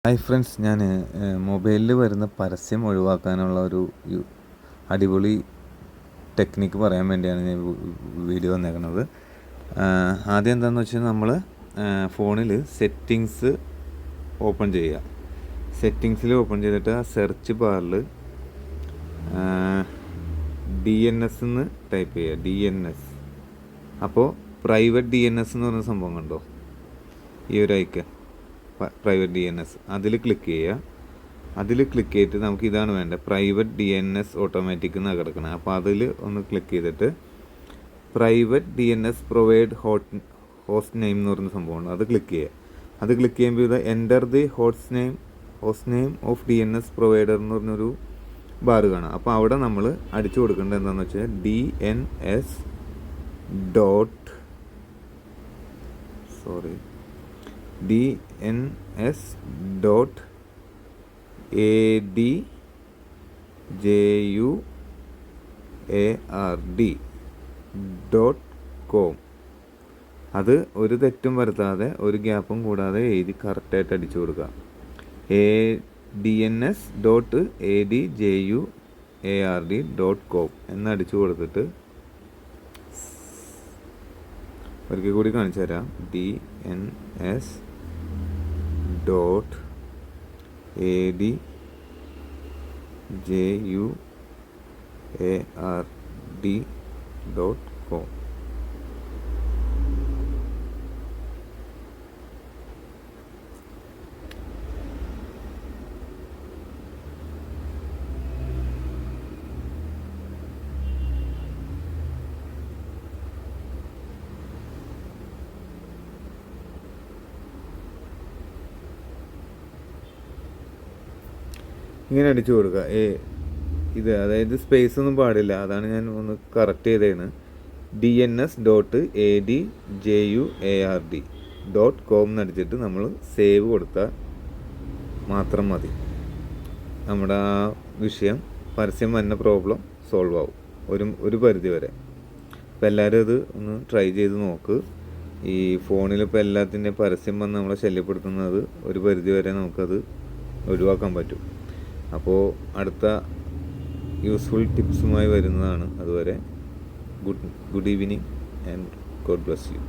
Hi friends, ഞാൻ മൊബൈലിൽ വരുന്ന പരസ്യം ഒഴിവാക്കാനുള്ള ഒരു അടിപൊളി ടെക്നിക്ക് പറയാൻ വേണ്ടിയാണ് ഞാൻ വീഡിയോ വന്നേക്കുന്നത്. ആദ്യം എന്താണെന്ന് വെച്ചാൽ നമ്മൾ ഫോണിൽ സെറ്റിങ്സ് ഓപ്പൺ ചെയ്യുക. സെറ്റിങ്സിൽ ഓപ്പൺ ചെയ്തിട്ട് ആ സെർച്ച് ബാറിൽ DNS എന്ന് ടൈപ്പ് ചെയ്യുക. DNS. അപ്പോൾ പ്രൈവറ്റ് DNS എന്ന് പറയുന്ന സംഭവം കണ്ടോ, ഈ ഒരു ഐക്കൺ പ്രൈവറ്റ് DNS, അതിൽ ക്ലിക്ക് ചെയ്യുക. അതിൽ ക്ലിക്ക് ചെയ്തിട്ട് നമുക്ക് ഇതാണ് വേണ്ടത്, പ്രൈവറ്റ് DNS ഓട്ടോമാറ്റിക് എന്നാണ് കിടക്കണം. അപ്പോൾ അതിൽ ഒന്ന് ക്ലിക്ക് ചെയ്തിട്ട് private DNS provide host name എന്ന് പറയുന്ന സംഭവമുണ്ട്, അത് ക്ലിക്ക് ചെയ്യുക. അത് ക്ലിക്ക് ചെയ്യുമ്പോൾ ഇത് enter the host name of DNS provider എന്ന് പറഞ്ഞൊരു ബാർ കാണാം. അപ്പോൾ അവിടെ നമ്മൾ അടിച്ചു കൊടുക്കേണ്ടത് എന്താണെന്ന് വെച്ചാൽ DNS .adjuard.com. അത് ഒരു തെറ്റും വരുത്താതെ ഒരു ഗ്യാപ്പും കൂടാതെ എഴുതി കറക്റ്റായിട്ട് അടിച്ചു കൊടുക്കുക. DNS.adjuard.com എന്ന് അടിച്ചു കൊടുത്തിട്ട് ഒരിക്കൽ കൂടി കാണിച്ചു തരാം. DNS.adjuard.com. ഇങ്ങനെ അടിച്ചു കൊടുക്കുക. ഇത് അതായത് സ്പേസ് ഒന്നും പാടില്ല, അതാണ് ഞാൻ ഒന്ന് കറക്റ്റ് ചെയ്തതാണ്. DNS.adjuard.com എന്നടിച്ചിട്ട് നമ്മൾ സേവ് കൊടുത്താൽ മാത്രം മതി. നമ്മുടെ ആ വിഷയം, പരസ്യം വന്ന പ്രോബ്ലം സോൾവ് ആവും ഒരു പരിധി വരെ. അപ്പോൾ എല്ലാവരും ഇത് ഒന്ന് ട്രൈ ചെയ്ത് നോക്ക്. ഈ ഫോണിലിപ്പോൾ എല്ലാത്തിൻ്റെ പരസ്യം വന്ന് നമ്മളെ ശല്യപ്പെടുത്തുന്നത് ഒരു പരിധി വരെ നമുക്കത് ഒഴിവാക്കാൻ പറ്റും. അപ്പോൾ അടുത്ത യൂസ്ഫുൾ ടിപ്സുമായി വരുന്നതാണ്. അതുവരെ good evening and God bless you.